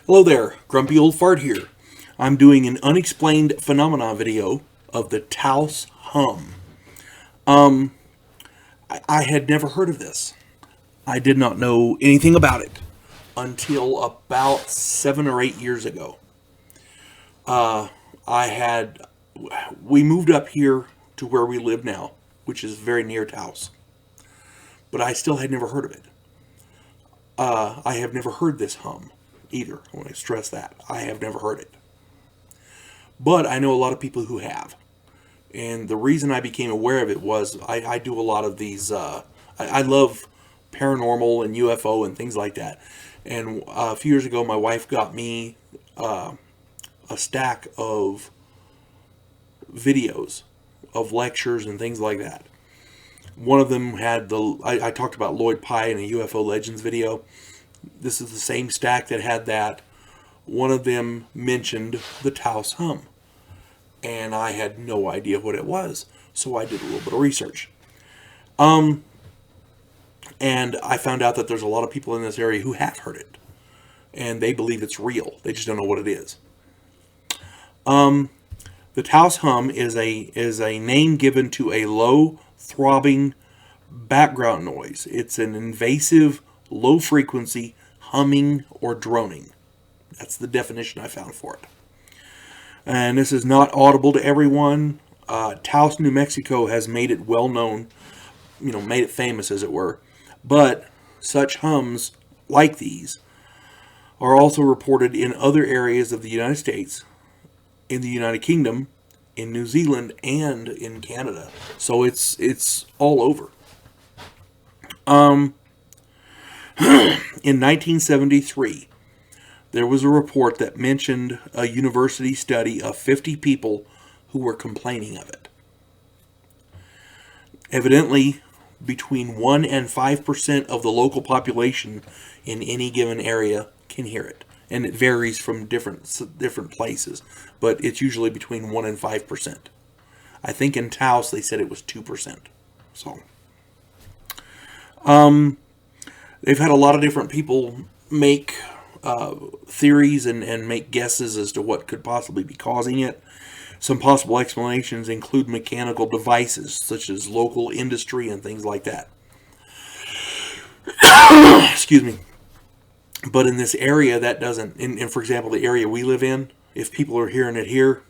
Hello there, Grumpy Old Fart here. I'm doing an unexplained phenomena video of the Taos Hum. I had never heard of this. I did not know anything about it until about 7 or 8 years ago. We moved up here to where we live now, which is very near Taos. But I still had never heard of it. I have never heard this hum either. I want to stress that. I have never heard it. But I know a lot of people who have. And the reason I became aware of it was I do a lot of these, I love paranormal and UFO and things like that. And a few years ago, my wife got me a stack of videos of lectures and things like that. One of them had I talked about Lloyd Pye in a UFO Legends video. This is the same stack that had that. One of them mentioned the Taos Hum. And I had no idea what it was. So I did a little bit of research. And I found out that there's a lot of people in this area who have heard it. And they believe it's real. They just don't know what it is. The Taos Hum is a name given to a low, throbbing background noise. It's an invasive, low-frequency humming or droning. That's the definition I found for it. And this is not audible to everyone. Taos, New Mexico has made it well known, made it famous as it were. But such hums like these are also reported in other areas of the United States, in the United Kingdom, in New Zealand, and in Canada. So it's all over. In 1973, there was a report that mentioned a university study of 50 people who were complaining of it. Evidently, between 1 and 5% of the local population in any given area can hear it. And it varies from different places, but it's usually between 1 and 5%. I think in Taos they said it was 2%. So, they've had a lot of different people make theories and make guesses as to what could possibly be causing it. Some possible explanations include mechanical devices, such as local industry and things like that. Excuse me. But in this area, that doesn't. And for example, the area we live in, if people are hearing it here,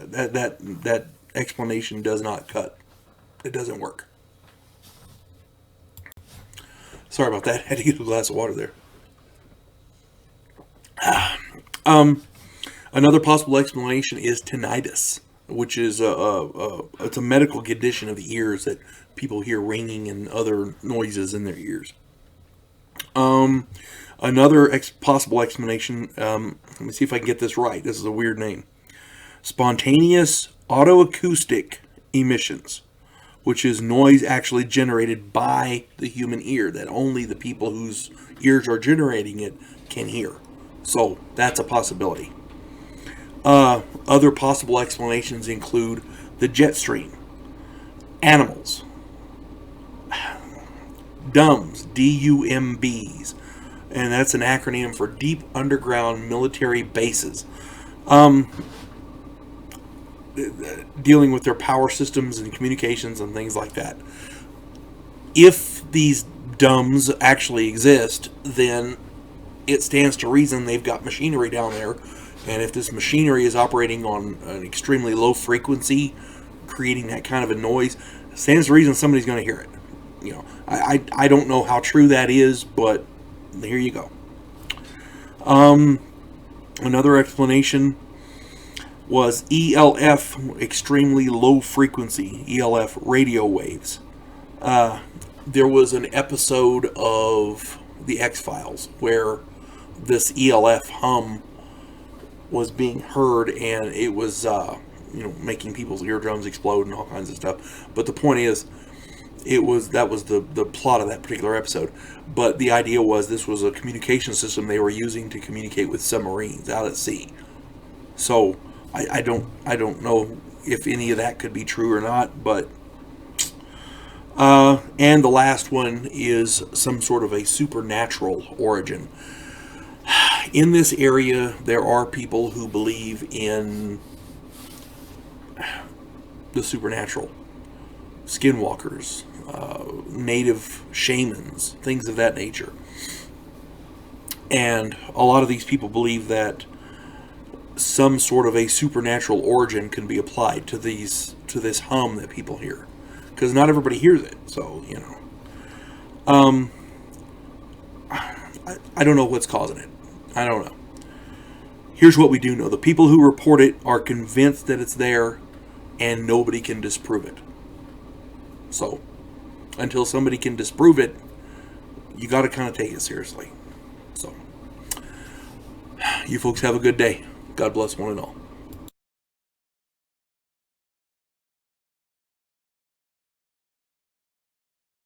that explanation does not cut. It doesn't work. Sorry about that. I had to get a glass of water there. Another possible explanation is tinnitus, which is it's a medical condition of the ears that people hear ringing and other noises in their ears. Another possible explanation, let me see if I can get this right. This is a weird name. Spontaneous autoacoustic emissions, which is noise actually generated by the human ear that only the people whose ears are generating it can hear. So that's a possibility. Other possible explanations include the jet stream, animals, DUMBs, DUMBs, and that's an acronym for Deep Underground Military Bases, dealing with their power systems and communications and things like that. If these DUMBs actually exist, then it stands to reason they've got machinery down there, and if this machinery is operating on an extremely low frequency, creating that kind of a noise, it stands to reason somebody's going to hear it. I don't know how true that is, but here you go. Another explanation was ELF, extremely low frequency, ELF radio waves. There was an episode of The X-Files where this ELF hum was being heard, and it was making people's eardrums explode and all kinds of stuff. But the point is, that was the plot of that particular episode. But the idea was this was a communication system they were using to communicate with submarines out at sea. So I don't know if any of that could be true or not, but and the last one is some sort of a supernatural origin. In this area, there are people who believe in the supernatural, skinwalkers, native shamans, things of that nature. And a lot of these people believe that some sort of a supernatural origin can be applied to this hum that people hear, because not everybody hears it. So I don't know what's causing it. I don't know. Here's what we do know: the people who report it are convinced that it's there, and nobody can disprove it. So until somebody can disprove it, you got to kind of take it seriously. So you folks have a good day. God bless one and all.